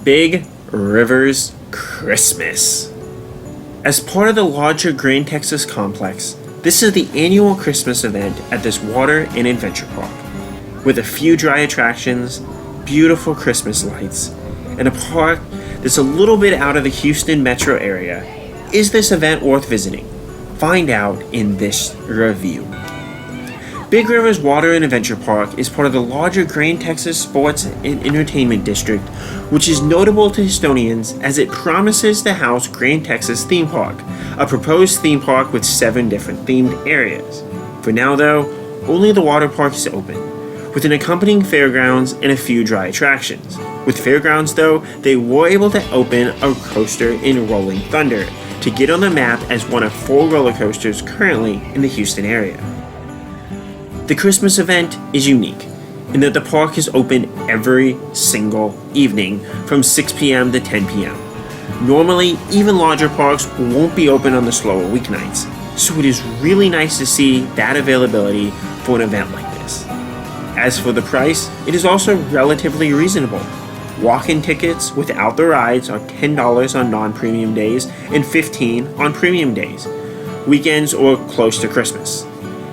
Big Rivers Christmas. As part of the larger Grand Texas complex, this is the annual Christmas event at this water and adventure park. With a few dry attractions, beautiful Christmas lights, and a park that's a little bit out of the Houston metro area, is this event worth visiting? Find out in this review. Big Rivers Water and Adventure Park is part of the larger Grand Texas Sports and Entertainment District, which is notable to Houstonians as it promises to house Grand Texas Theme Park, a proposed theme park with 7 different themed areas. For now though, only the water park is open, with an accompanying fairgrounds and a few dry attractions. With Fairgrounds though, they were able to open a coaster in Rolling Thunder to get on the map as one of 4 roller coasters currently in the Houston area. The Christmas event is unique in that the park is open every single evening from 6 p.m. to 10 p.m. Normally, even larger parks won't be open on the slower weeknights, so it is really nice to see that availability for an event like this. As for the price, it is also relatively reasonable. Walk-in tickets without the rides are $10 on non-premium days and $15 on premium days, weekends or close to Christmas.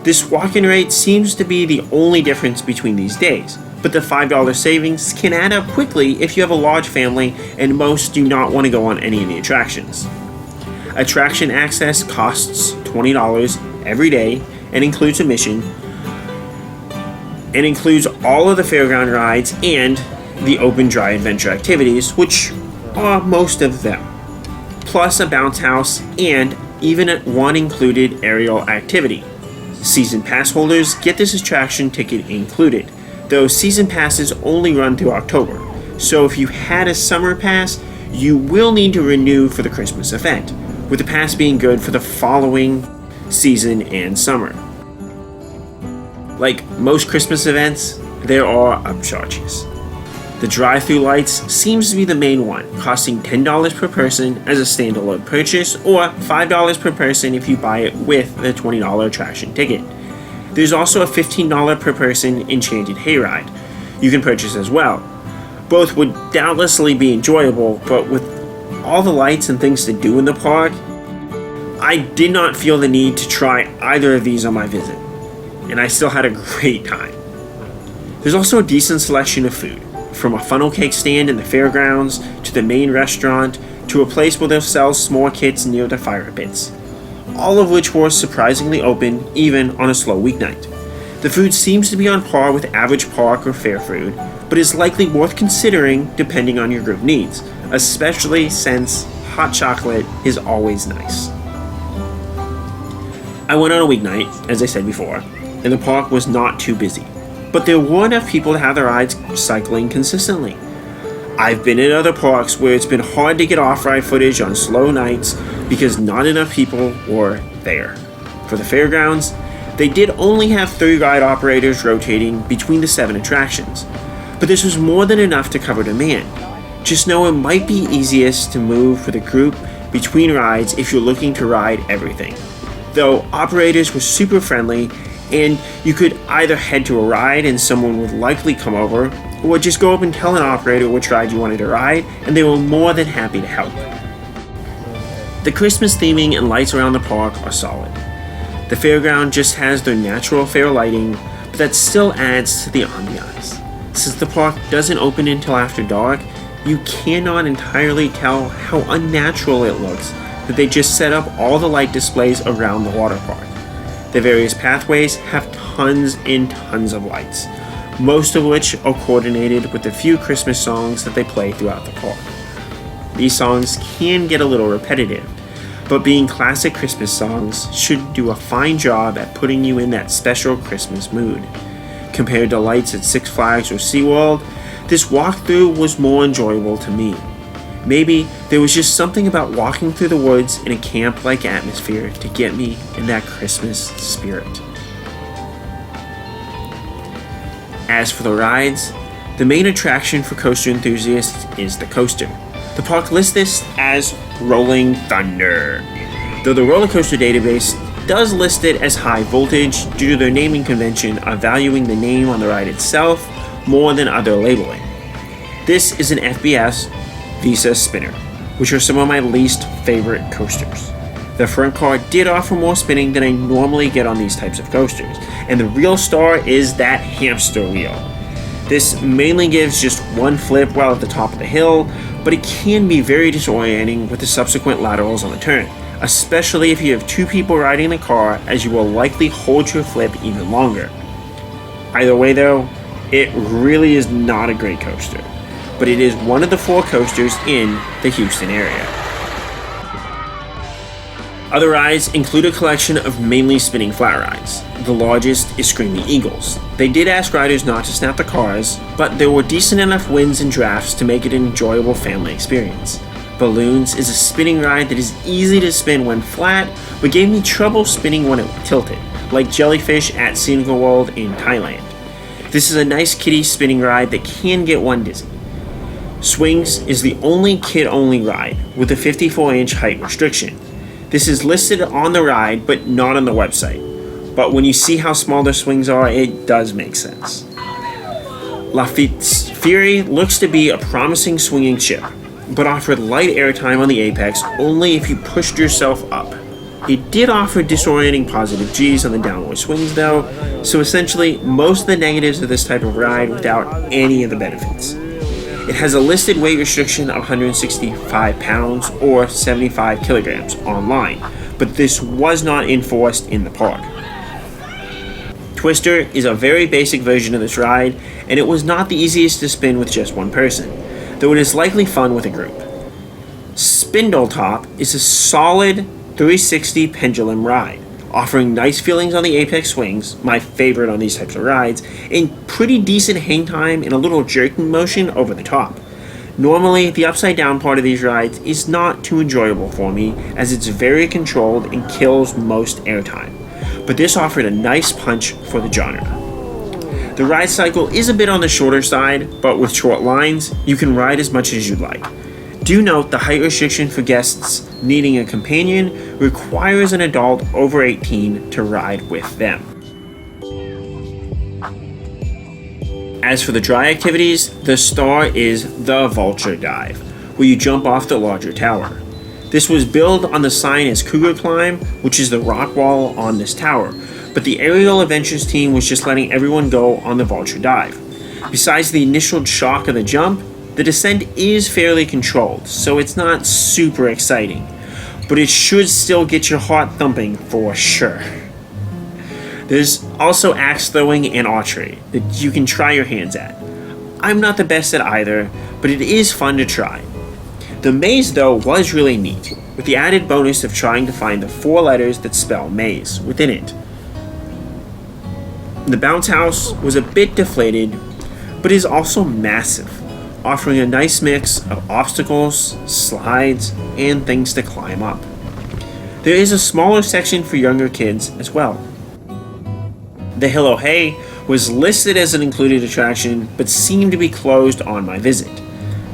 This walk-in rate seems to be the only difference between these days, but the $5 savings can add up quickly if you have a large family and most do not want to go on any of the attractions. Attraction access costs $20 every day and includes admission, and includes all of the fairground rides and the open dry adventure activities, which are most of them, plus a bounce house and even one included aerial activity. Season pass holders get this attraction ticket included, though season passes only run through October, so if you had a summer pass, you will need to renew for the Christmas event, with the pass being good for the following season and summer. Like most Christmas events, there are upcharges. The drive-through lights seems to be the main one, costing $10 per person as a standalone purchase or $5 per person if you buy it with the $20 attraction ticket. There's also a $15 per person enchanted hayride you can purchase as well. Both would doubtlessly be enjoyable, but with all the lights and things to do in the park, I did not feel the need to try either of these on my visit, and I still had a great time. There's also a decent selection of food, from a funnel cake stand in the fairgrounds to the main restaurant to a place where they'll sell s'more kits near the fire pits, all of which were surprisingly open even on a slow weeknight. The food seems to be on par with average park or fair food, but is likely worth considering depending on your group needs, especially since hot chocolate is always nice. I went on a weeknight, as I said before, and the park was not too busy, but there were enough people to have their rides cycling consistently. I've been in other parks where it's been hard to get off-ride footage on slow nights because not enough people were there. For the fairgrounds, they did only have 3 ride operators rotating between the 7 attractions, but this was more than enough to cover demand. Just know it might be easiest to move for the group between rides if you're looking to ride everything. Though operators were super friendly, and you could either head to a ride and someone would likely come over, or just go up and tell an operator which ride you wanted to ride, and they were more than happy to help. The Christmas theming and lights around the park are solid. The fairground just has their natural fair lighting, but that still adds to the ambiance. Since the park doesn't open until after dark, you cannot entirely tell how unnatural it looks that they just set up all the light displays around the water park. The various pathways have tons and tons of lights, most of which are coordinated with the few Christmas songs that they play throughout the park. These songs can get a little repetitive, but being classic Christmas songs should do a fine job at putting you in that special Christmas mood. Compared to lights at Six Flags or SeaWorld, this walkthrough was more enjoyable to me. Maybe there was just something about walking through the woods in a camp-like atmosphere to get me in that Christmas spirit. As for the rides, the main attraction for coaster enthusiasts is the coaster. The park lists this as Rolling Thunder, though the roller coaster database does list it as high voltage due to their naming convention of valuing the name on the ride itself more than other labeling. This is an FBS Visa Spinner, which are some of my least favorite coasters. The front car did offer more spinning than I normally get on these types of coasters, and the real star is that hamster wheel. This mainly gives just one flip while at the top of the hill, but it can be very disorienting with the subsequent laterals on the turn, especially if you have two people riding the car, as you will likely hold your flip even longer. Either way though, it really is not a great coaster, but it is one of the 4 coasters in the Houston area. Other rides include a collection of mainly spinning flat rides. The largest is Screaming Eagles. They did ask riders not to snap the cars, but there were decent enough winds and drafts to make it an enjoyable family experience. Balloons is a spinning ride that is easy to spin when flat, but gave me trouble spinning when it tilted, like Jellyfish at Scenic World in Thailand. This is a nice kiddie spinning ride that can get one dizzy. Swings is the only kid-only ride with a 54-inch height restriction. This is listed on the ride, but not on the website. But when you see how small the swings are, it does make sense. Lafitte's Fury looks to be a promising swinging ship, but offered light airtime on the apex only if you pushed yourself up. It did offer disorienting positive G's on the downward swings though, so essentially most of the negatives of this type of ride without any of the benefits. It has a listed weight restriction of 165 pounds or 75 kilograms online, but this was not enforced in the park. Twister is a very basic version of this ride, and it was not the easiest to spin with just one person, though it is likely fun with a group. Spindletop is a solid 360 pendulum ride, offering nice feelings on the apex swings, my favorite on these types of rides, and pretty decent hang time and a little jerking motion over the top. Normally, the upside down part of these rides is not too enjoyable for me, as it's very controlled and kills most airtime, but this offered a nice punch for the genre. The ride cycle is a bit on the shorter side, but with short lines, you can ride as much as you'd like. Do note the height restriction for guests needing a companion requires an adult over 18 to ride with them. As for the dry activities, the star is the Vulture Dive, where you jump off the larger tower. This was billed on the sign as Cougar Climb, which is the rock wall on this tower, but the Aerial Adventures team was just letting everyone go on the Vulture Dive. Besides the initial shock of the jump, the descent is fairly controlled, so it's not super exciting, but it should still get your heart thumping for sure. There's also axe throwing and archery that you can try your hands at. I'm not the best at either, but it is fun to try. The maze though was really neat, with the added bonus of trying to find the 4 letters that spell maze within it. The bounce house was a bit deflated, but is also massive, offering a nice mix of obstacles, slides, and things to climb up. There is a smaller section for younger kids as well. The Hill o' Hay was listed as an included attraction, but seemed to be closed on my visit.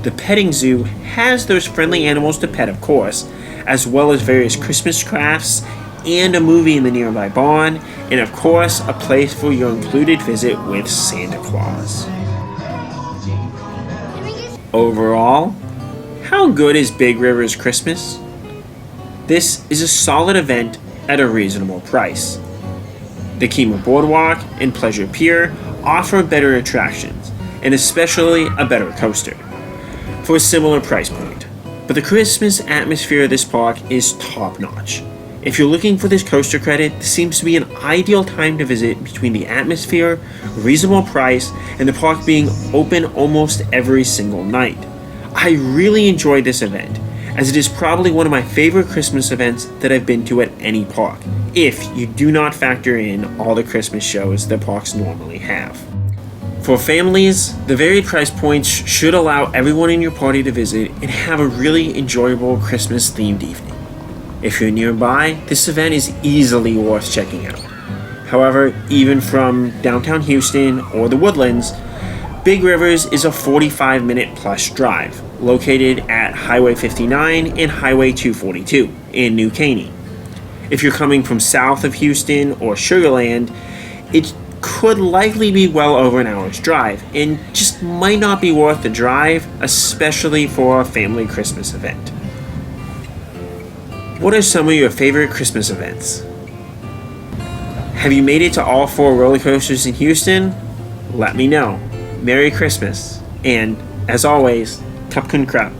The petting zoo has those friendly animals to pet, of course, as well as various Christmas crafts and a movie in the nearby barn, and of course a place for your included visit with Santa Claus. Overall, how good is Big River's Christmas? This is a solid event at a reasonable price. The Kemah Boardwalk and Pleasure Pier offer better attractions, and especially a better coaster, for a similar price point. But the Christmas atmosphere of this park is top-notch. If you're looking for this coaster credit, this seems to be an ideal time to visit between the atmosphere, reasonable price, and the park being open almost every single night. I really enjoyed this event, as it is probably one of my favorite Christmas events that I've been to at any park, if you do not factor in all the Christmas shows that parks normally have. For families, the varied price points should allow everyone in your party to visit and have a really enjoyable Christmas-themed evening. If you're nearby, this event is easily worth checking out. However, even from downtown Houston or the Woodlands, Big Rivers is a 45-minute plus drive, located at Highway 59 and Highway 242 in New Caney. If you're coming from south of Houston or Sugar Land, it could likely be well over an hour's drive and just might not be worth the drive, especially for a family Christmas event. What are some of your favorite Christmas events? Have you made it to all 4 roller coasters in Houston? Let me know. Merry Christmas, and as always, Kapkun Krab.